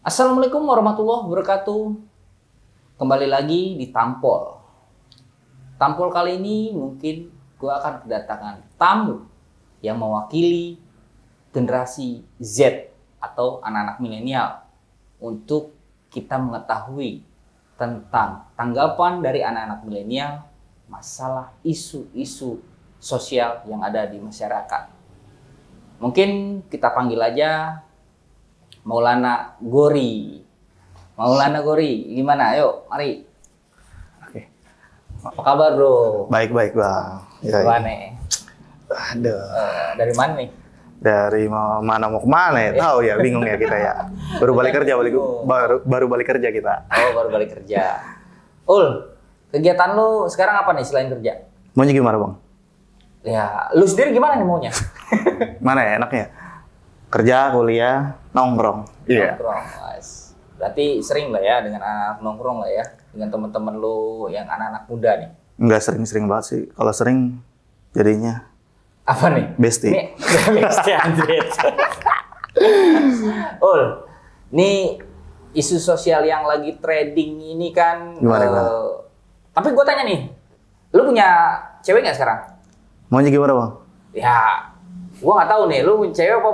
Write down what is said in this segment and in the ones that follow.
Assalamualaikum warahmatullahi wabarakatuh. Kembali lagi di Tampol. Tampol kali ini mungkin gue akan kedatangan tamu yang mewakili generasi Z atau anak-anak milenial untuk kita mengetahui tentang tanggapan dari anak-anak milenial masalah isu-isu sosial yang ada di masyarakat. Mungkin kita panggil aja Maulana Gori. Maulana Gori, gimana? Ayo, mari. Oke. Apa kabar, bro? Baik-baik, Bang. Ya, Gimana? Aduh. Dari mana nih? Dari mana mau kemana ya? Tahu ya, bingung ya kita ya. Baru balik kerja, baru balik kerja kita. Oh, baru balik kerja. Ul, kegiatan lu sekarang apa nih selain kerja? Maunya gimana, Bang? Ya, lu sendiri gimana nih maunya? Mana ya enaknya? Kerja, kuliah, nongkrong. Iya. Nongkrong, guys. Berarti sering lah ya dengan anak nongkrong lah ya. Dengan teman-teman lu yang anak-anak muda nih. Enggak sering-sering banget sih. Kalau sering jadinya Apa nih? bestie. Nih, bestie anjir. Ul, nih isu sosial yang lagi trending ini kan. Gimana? Tapi gue tanya nih, lu punya cewek nggak sekarang? Maunya gimana, Bang? Ya, gue nggak tahu nih, lu cewek apa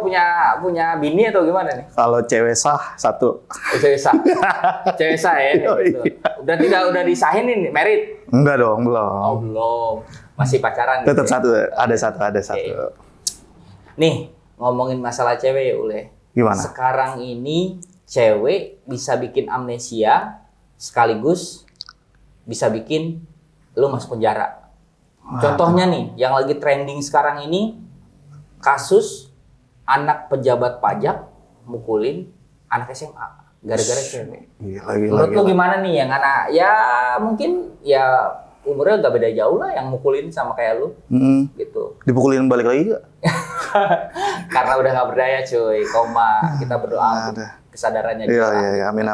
punya bini atau gimana nih? Kalau cewek sah satu. Cewek sah, cewek sah ya. Oh, Gitu. iya. Udah disahin nih, married? Enggak dong, belum. Oh belum, masih pacaran. Tetap gitu ya? satu, ada satu. Nih, ngomongin masalah cewek ya, Ule. Gimana? Sekarang ini cewek bisa bikin amnesia sekaligus bisa bikin lu masuk penjara. Contohnya nih, yang lagi trending sekarang ini kasus anak pejabat pajak mukulin anak SMA gara-gara cewek. Gila. Menurut lu gimana nih yang anak ya mungkin ya umurnya gak beda jauh lah yang mukulin sama kayak lu gitu. Dipukulin balik lagi gak? Karena udah gak berdaya cuy, koma kita berdoa untuk kesadarannya. Iya, amin.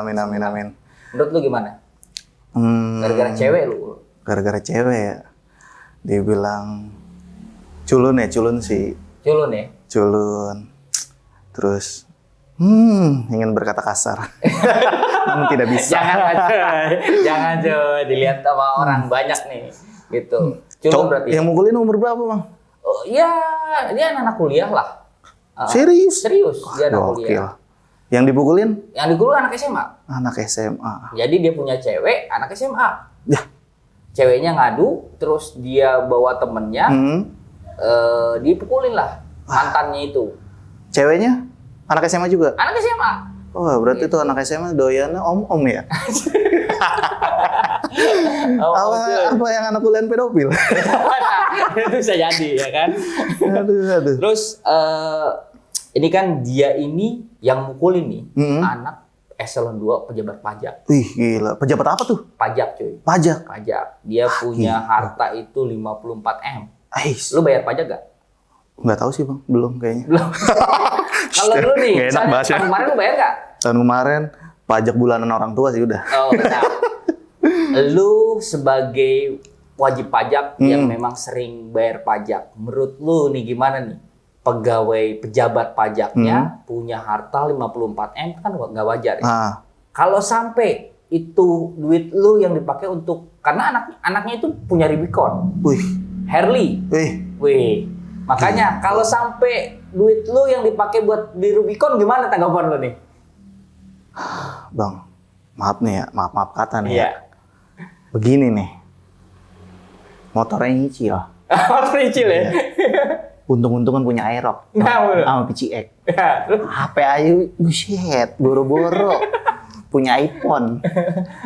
Menurut lu gimana? Gara-gara cewek lu? Gara-gara cewek ya. Dibilang culun sih. Culun ya? Culun. Terus, ingin berkata kasar. Namun tidak bisa. Jangan cuy, dilihat sama orang banyak nih, gitu. Culun berarti. Yang mukulin umur berapa, Bang? Oh, ya, dia anak kuliah lah. Serius? Dia anak kuliah. Yang dipukulin? Yang dipukulin anak SMA. Anak SMA. Jadi dia punya cewek, anak SMA. Ya. Ceweknya ngadu, terus dia bawa temennya, dipukulin lah mantannya itu. Ceweknya? Anak SMA juga? Anak SMA. Oh, berarti tuh anak SMA doyannya om-om ya? Apa yang anak kuliah pedofil? Itu bisa jadi ya kan. Aduh. Terus ini kan dia ini yang mukulin nih anak eselon 2 pejabat pajak. Wih, gila. Pejabat apa tuh? Pajak cuy. Pajak. Dia punya harta itu 54 M. Lu bayar pajak gak? Nggak tahu sih, Bang. Belum kayaknya. Belum. Kalau lu nih, nggak enak bahasnya. tahun kemarin lu bayar gak? Tahun kemarin pajak bulanan orang tua sih udah. Oh, benar. Lu sebagai wajib pajak yang memang sering bayar pajak, menurut lu nih gimana nih? Pegawai pejabat pajaknya punya harta 54 M kan nggak wajar ya? Kalau sampai itu duit lu yang dipakai untuk, karena anaknya itu punya Rubicon. Wih. Harley. Wih. Makanya kalau sampai duit lu yang dipakai buat di Rubicon, gimana tanggapan lu nih? Bang, maaf nih ya, maaf kata nih Iya. ya. Begini nih, motornya nyicil. Motor nyicil ya? Untung-untungan punya Aerox sama PCX. Ya, HP aja, buset, boro-boro. Punya iPhone.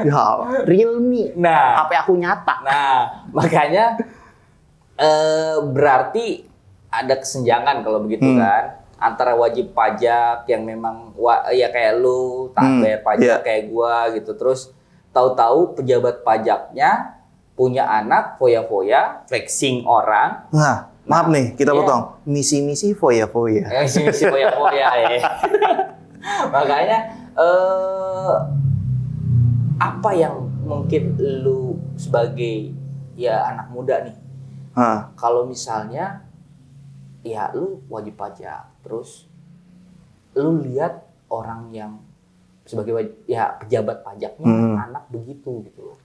Ya, Realme. Nah, HP aku nyata. Nah, makanya berarti ada kesenjangan kalau begitu kan antara wajib pajak yang memang ya kayak lu tak bayar pajak kayak gua gitu, terus tahu-tahu pejabat pajaknya punya anak foya-foya flexing orang. Maaf nih, kita potong. Misi-misi foya-foya. Misi-misi foya-foya ya. Makanya apa yang mungkin lu sebagai ya anak muda nih, kalau misalnya ya lu wajib pajak, terus lu lihat orang yang ya pejabat pajaknya anak begitu gitu loh.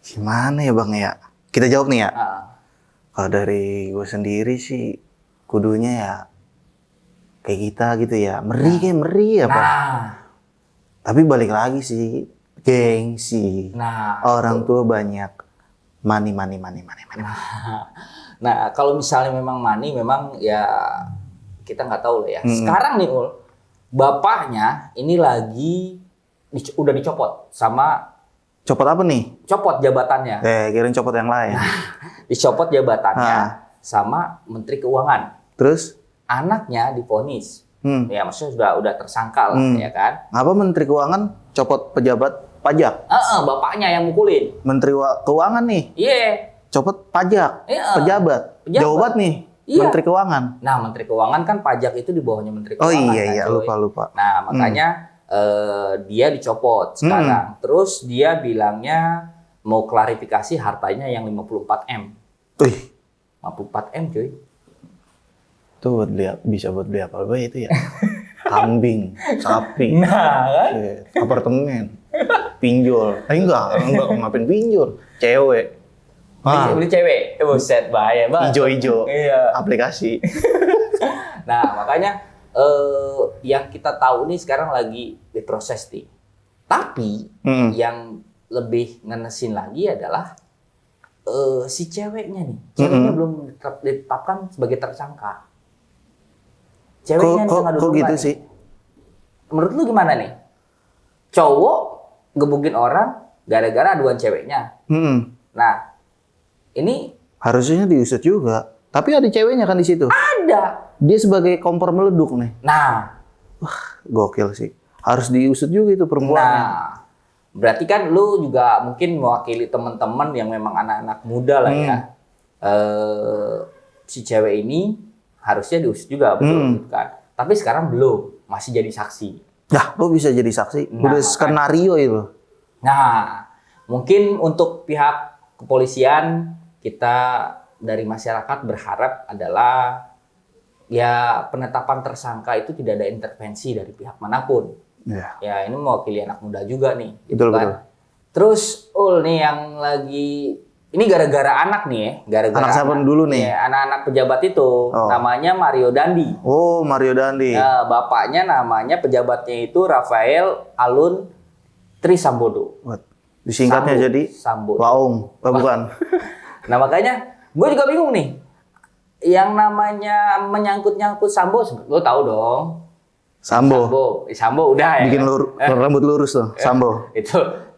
Gimana ya Bang ya? Kita jawab nih ya. Ah, Kalau dari gue sendiri sih, kudunya ya kayak kita gitu ya. Meri ya Bang. nah, Tapi balik lagi sih, gengsi. nah, Orang tua banyak money. nah kalau misalnya memang money, memang ya kita nggak tahu lah ya. Sekarang nih Ul, bapaknya ini lagi udah dicopot sama Copot apa nih? copot jabatannya, Kirain copot yang lain. dicopot jabatannya sama Menteri Keuangan. Terus? Anaknya divonis, ya maksudnya udah tersangka lah ya kan. Apa Menteri Keuangan copot pejabat pajak? Bapaknya yang mukulin. Menteri Keuangan nih, Iya. copot pajak, pejabat. Jawaban nih, Iya. Menteri Keuangan. Nah, Menteri Keuangan kan pajak itu di bawahnya Menteri Oh Keuangan. iya, kan, coy. lupa. Nah, makanya dia dicopot sekarang. Terus dia bilangnya mau klarifikasi hartanya yang 54M. Wih, 54M cuy. itu bisa buat beli apa itu ya? Kambing, sapi, Nah, kan? apartemen, pinjol. Enggak ngapain pinjol? Cewek. Beli cewek. Buset, bahaya banget. Ijo-ijo. Iya. Aplikasi. Nah, makanya yang kita tahu nih sekarang lagi diproses nih. Tapi yang lebih ngenesin lagi adalah si ceweknya nih. Ceweknya belum ditetapkan sebagai tersangka. Ceweknya Kok gitu sih? Menurut lu gimana nih? Cowok gebukin orang gara-gara aduan ceweknya. Nah, ini harusnya diusut juga. Tapi ada ceweknya kan di situ. ada. Dia sebagai kompor meleduk nih. Nah, Gokil sih. Harus diusut juga itu perempuannya. nah, berarti kan lu juga mungkin mewakili teman-teman yang memang anak-anak muda lah ya. Si cewek ini harusnya diusut juga, betul gitu kan. Tapi sekarang belum, masih jadi saksi. Nah, kok bisa jadi saksi? Udah skenario itu. Nah, mungkin untuk pihak kepolisian, kita dari masyarakat berharap adalah ya penetapan tersangka itu tidak ada intervensi dari pihak manapun. Ya ini mewakili anak muda juga nih. Gitu Betul. kan. Terus nih yang lagi ini gara-gara anak nih ya, gara-gara Anak siapa dulu nih? Ya, anak-anak pejabat itu namanya Mario Dandi. Oh, Mario Dandi. Ya, bapaknya namanya pejabatnya itu Rafael Alun Trisambodo. Disingkatnya jadi Sambodo. Waung. Bukan. Nah makanya gue juga bingung nih. Yang namanya menyangkut-nyangkut Sambo, lo tahu dong. Sambo. Sambo udah ya. Bikin rambut lurus tuh, Sambo. Itu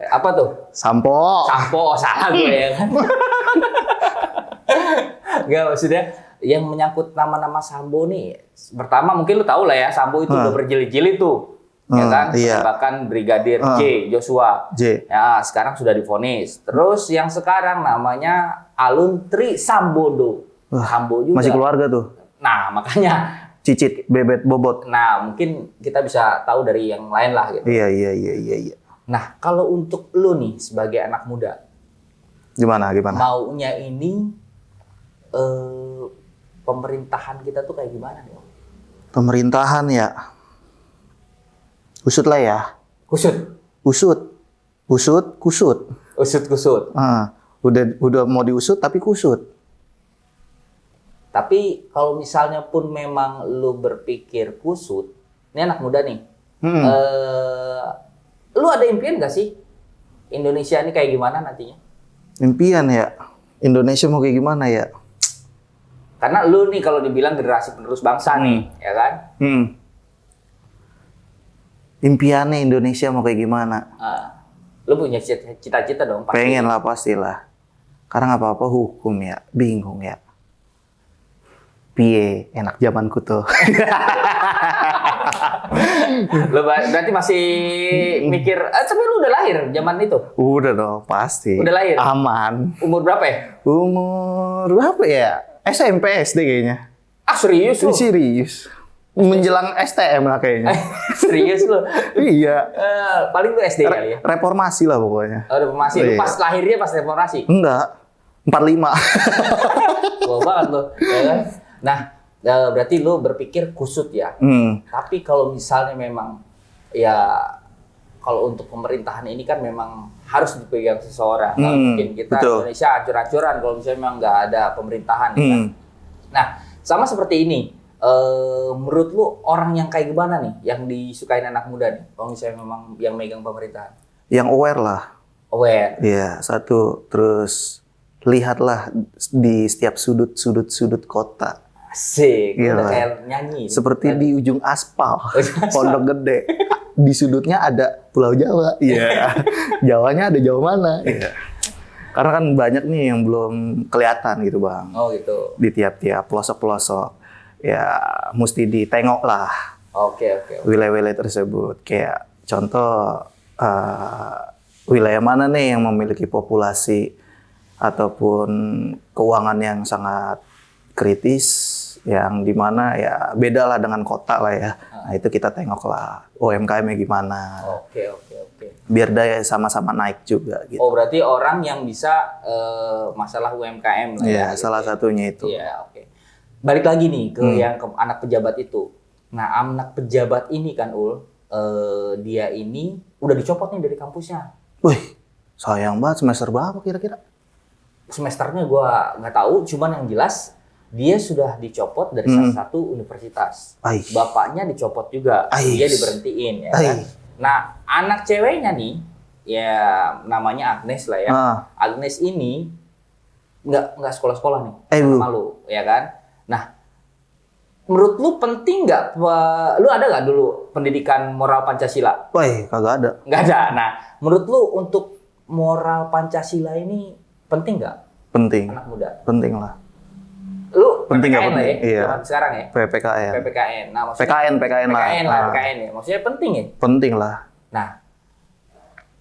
apa tuh? Sampo. Sampo, salah gue ya kan. Enggak, maksudnya yang menyangkut nama-nama Sambo nih. Pertama mungkin lu tahu lah ya, Sambo itu udah berjilid-jilid tuh. Ya kan? Iya. Bahkan Brigadir J, Joshua. Ya, sekarang sudah divonis. Terus yang sekarang namanya Alun Trisambodo. Sambo juga. Masih keluarga tuh. Nah, makanya Cicit, bebet, bobot. nah, mungkin kita bisa tahu dari yang lain lah gitu. Iya. Nah, kalau untuk lu nih sebagai anak muda, Gimana? maunya ini pemerintahan kita tuh kayak gimana nih? Pemerintahan ya. Usut lah ya. Kusut. Kusut. Usut. Udah mau diusut tapi kusut. Tapi kalau misalnya pun memang lu berpikir kusut, ini anak muda nih, lu ada impian gak sih Indonesia ini kayak gimana nantinya? Impian ya. Indonesia mau kayak gimana ya? Karena lu nih kalau dibilang generasi penerus bangsa nih, ya kan? Impiannya Indonesia mau kayak gimana? Lu punya cita-cita dong pasti. Pengen lah pastilah. Karena apa-apa hukum ya, bingung ya. Piye, enak zamanku tuh. Lu berarti masih mikir, tapi lu udah lahir zaman itu? Udah dong, pasti. Udah lahir? Aman. Umur berapa ya? Umur berapa ya? SMP, SD kayaknya. Serius lu? Serius. Menjelang STM lah kayaknya. Serius lu? Iya. Paling lu SD kali ya? Reformasi lah pokoknya. Oh, reformasi. Lu pas lahirnya pas reformasi? Enggak. 45. Tua banget lu. Ya kan? Nah, berarti lu berpikir kusut ya. Tapi kalau misalnya memang ya kalau untuk pemerintahan ini kan memang harus dipegang seseorang. Nggak mungkin kita betul. Indonesia hancur-hancuran kalau misalnya memang nggak ada pemerintahan. Ya kan? Nah, sama seperti ini. Menurut lu orang yang kayak gimana nih yang disukain anak muda nih? Kalau misalnya memang yang megang pemerintahan. Yang aware lah. Aware. Iya, satu. Terus lihatlah di setiap sudut kota. Asik, Gila. udah kayak nyanyi. Seperti Kan? di ujung aspal, Aspal. Pondok Gede. Di sudutnya ada Pulau Jawa. Iya. Jawanya ada Jawa mana? Iya. Karena kan banyak nih yang belum kelihatan gitu, Bang. Oh gitu. Di tiap-tiap pelosok-pelosok. Ya, mesti ditengok lah Oke. wilayah-wilayah tersebut. Kayak contoh wilayah mana nih yang memiliki populasi ataupun keuangan yang sangat kritis, yang dimana ya beda lah dengan kota lah ya. Nah itu kita tengok lah UMKM-nya gimana. Oke. Biar daya sama-sama naik juga gitu. Oh berarti orang yang bisa masalah UMKM lah ya. Iya, gitu salah ya. satunya itu. Iya, oke. Balik lagi nih ke yang ke anak pejabat itu. Nah, anak pejabat ini kan dia ini udah dicopot nih dari kampusnya. Wih, sayang banget. Semester berapa kira-kira? Semesternya gua nggak tahu, cuman yang jelas dia sudah dicopot dari salah satu universitas. Ais. Bapaknya dicopot juga, Ais. dia diberhentiin ya kan. Ais. Nah, anak ceweknya nih, ya namanya Agnes lah ya. Agnes ini nggak sekolah-sekolah nih, malu ya kan. Nah, menurut lu penting nggak? Lu ada nggak dulu pendidikan moral Pancasila? Wih, kagak ada. Nggak ada. Nah, menurut lu untuk moral Pancasila ini penting nggak? Penting. Anak muda. Penting lah. Lu Penting nggak PPKN lah ya? penting? Iya. Zaman sekarang ya? PPKN. PPKN. Nah, maksudnya PKN lah. PKN ya. Maksudnya penting ya? Penting lah. Nah,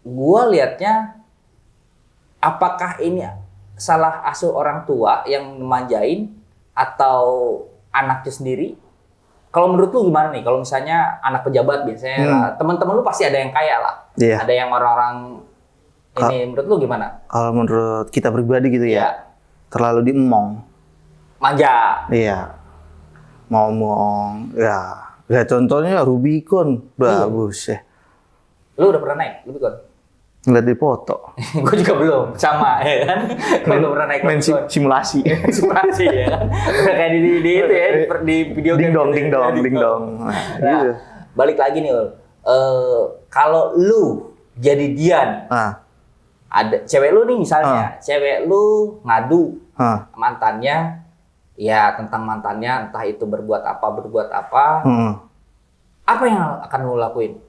gua liatnya apakah ini salah asuh orang tua yang manjain atau anaknya sendiri? Kalau menurut lu gimana nih? Kalau misalnya anak pejabat biasanya teman-teman lu pasti ada yang kaya lah. Iya. Ada yang orang-orang ini menurut lu gimana? Kalau menurut kita pribadi gitu Iya. ya, terlalu diemong. Manja. Iya. Ngomong, ya. Ya contohnya Rubicon. Bagus ya. Lu udah pernah naik Rubicon? Ngeliat di foto. Gue juga belum, sama ya kan? Gue belum pernah naik Main Rubicon. simulasi. Simulasi ya kan? Udah kayak di itu ya, di video game. Ding dong. Nah, Nah, gitu. balik lagi nih, Ul. Kalau lu jadi dia nih, ada cewek lu nih misalnya, cewek lu ngadu mantannya, ya tentang mantannya, entah itu berbuat apa, apa yang akan lu lakuin?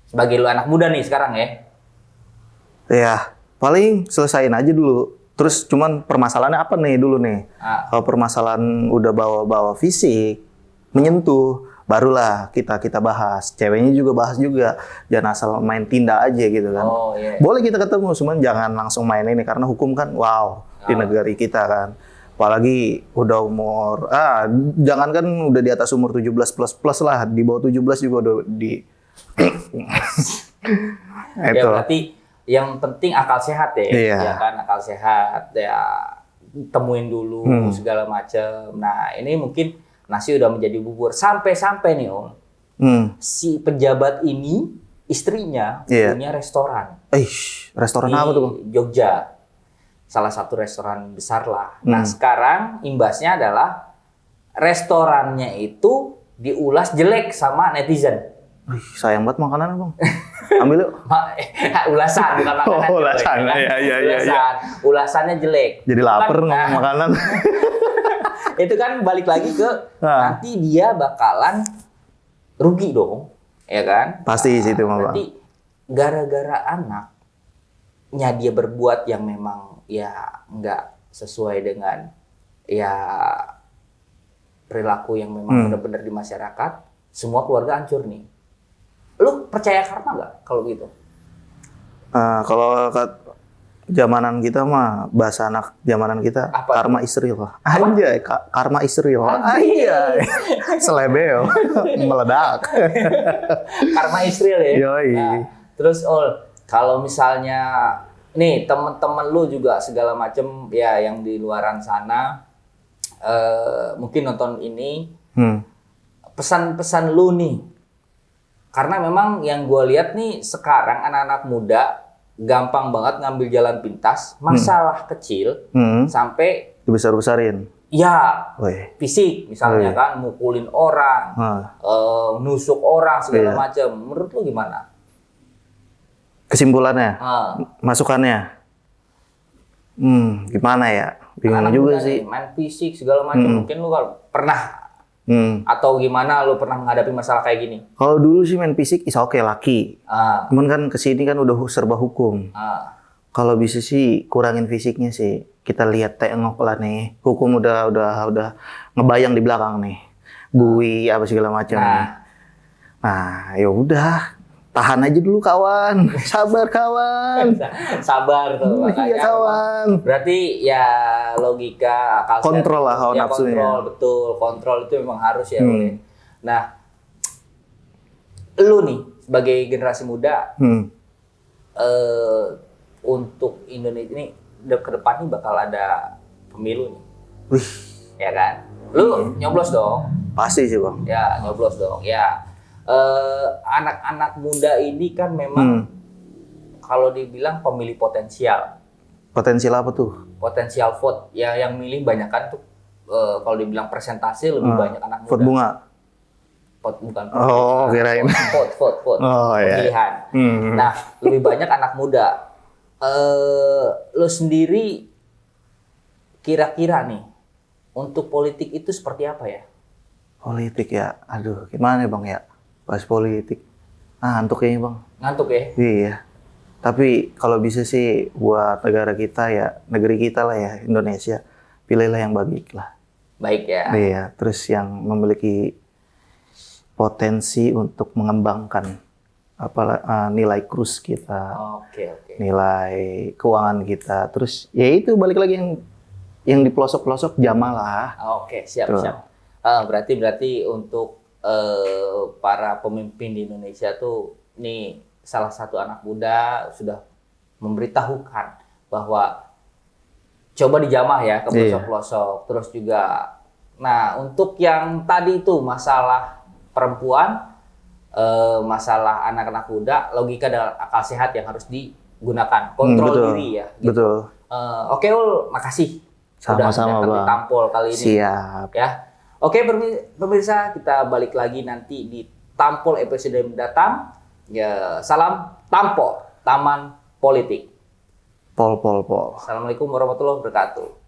Sebagai lu anak muda nih sekarang ya. Ya, paling selesain aja dulu. Terus cuman permasalahannya apa nih dulu nih? Kalau permasalahan udah bawa fisik, menyentuh, barulah kita bahas. Ceweknya juga bahas juga. Jangan asal main tindak aja gitu kan. Oh, iya. Boleh kita ketemu, cuman jangan langsung main ini karena hukum kan di negeri kita kan. Apalagi udah umur jangan kan udah di atas umur 17 plus lah, di bawah 17 juga udah di Ya berarti yang penting akal sehat ya. Iya. Ya kan, akal sehat ya, temuin dulu segala macam. Nah, ini mungkin nasi udah menjadi bubur sampai nih Om. Si pejabat ini istrinya punya restoran. Restoran apa tuh, Bang? Jogja. Salah satu restoran besar lah. Nah, sekarang imbasnya adalah restorannya itu diulas jelek sama netizen. Sayang banget makanan, Bang. Ambil yuk. Ulasan bukan makanan. Oh, ulasan. Iya. Ulasannya jelek. Jadi lapar Kan, ngomong makanan. Itu kan balik lagi ke nanti dia bakalan rugi dong, ya kan? Pasti sih itu, Bang. Berarti gara-gara anaknya dia berbuat yang memang ya nggak sesuai dengan ya perilaku yang memang benar-benar di masyarakat, semua keluarga hancur nih. Lu percaya karma nggak kalau gitu? Kalau zamanan kita mah, bahasa anak zamanan kita, apa karma Israel lah. Anjay, karma Israel. Anjay. Selebeo, meledak. Karma Israel ya. Yoi. Nah, terus kalau misalnya nih temen-temen lu juga segala macem ya yang di luaran sana mungkin nonton ini, pesan-pesan lu nih Karena memang yang gue lihat nih sekarang anak-anak muda gampang banget ngambil jalan pintas, masalah kecil sampai Dibesar-besarin. ya Woi. fisik misalnya kan, mukulin orang, nusuk orang segala macam. Menurut lu gimana? Kesimpulannya, Ah, masukannya, gimana ya? Bingung anak juga muda sih. nih, main fisik segala macam. Mungkin lu kalau pernah atau gimana lu pernah menghadapi masalah kayak gini? Kalau dulu sih main fisik is oke laki. Ah, Cuman kan kesini kan udah serba hukum. ah, Kalau bisa sih kurangin fisiknya sih. Kita lihat tengok lah nih. Hukum udah ngebayang di belakang nih. Bui apa segala macam nih. Nah, ya udah. Tahan aja dulu kawan. Sabar kawan. sabar tuh Iya makanya. kawan. Berarti ya logika akal sehat Kontrol lah hawa ya, nafsunya. kontrol betul, kontrol itu memang harus ya. Oleh. Nah, lu nih sebagai generasi muda untuk Indonesia ini ke depan nih bakal ada pemilu nih, Wih, ya kan? Lu nyoblos dong, pasti sih bang. ya nyoblos dong, ya. Anak-anak muda ini kan memang kalau dibilang pemilih potensial. Potensial apa tuh? Potensial vote ya, yang milih banyak kan tuh kalau dibilang persentase lebih banyak anak muda. Vote bunga. Vote bukan. Oh, kirain. Vote. Oh, iya. Pemilihan. Nah, lebih banyak anak muda. Lo sendiri kira-kira nih untuk politik itu seperti apa ya? Politik ya, aduh gimana bang ya? Bahas politik. Ngantuk kayaknya bang. Ngantuk ya? Iya. Tapi kalau bisa sih buat negara kita ya, negeri kita lah ya, Indonesia, pilihlah yang baik lah. Baik ya. Iya, terus yang memiliki potensi untuk mengembangkan nilai krus kita, Oke. nilai keuangan kita. Terus ya itu balik lagi yang di pelosok-pelosok jamalah. Oke, siap. Tuh. Berarti untuk para pemimpin di Indonesia tuh nih salah satu anak muda sudah memberitahukan bahwa coba dijamah ya ke pelosok-pelosok. Terus juga, nah untuk yang tadi itu masalah perempuan, masalah anak-anak muda, logika dan akal sehat yang harus digunakan, kontrol betul, diri ya. Gitu. Betul. Oke Ul, makasih. Sama-sama udah bang. tampol kali ini. Siap. Ya. Oke pemirsa, kita balik lagi nanti di Tampol episode mendatang. Ya, salam Tampol, Taman Politik. Pol. Assalamualaikum warahmatullahi wabarakatuh.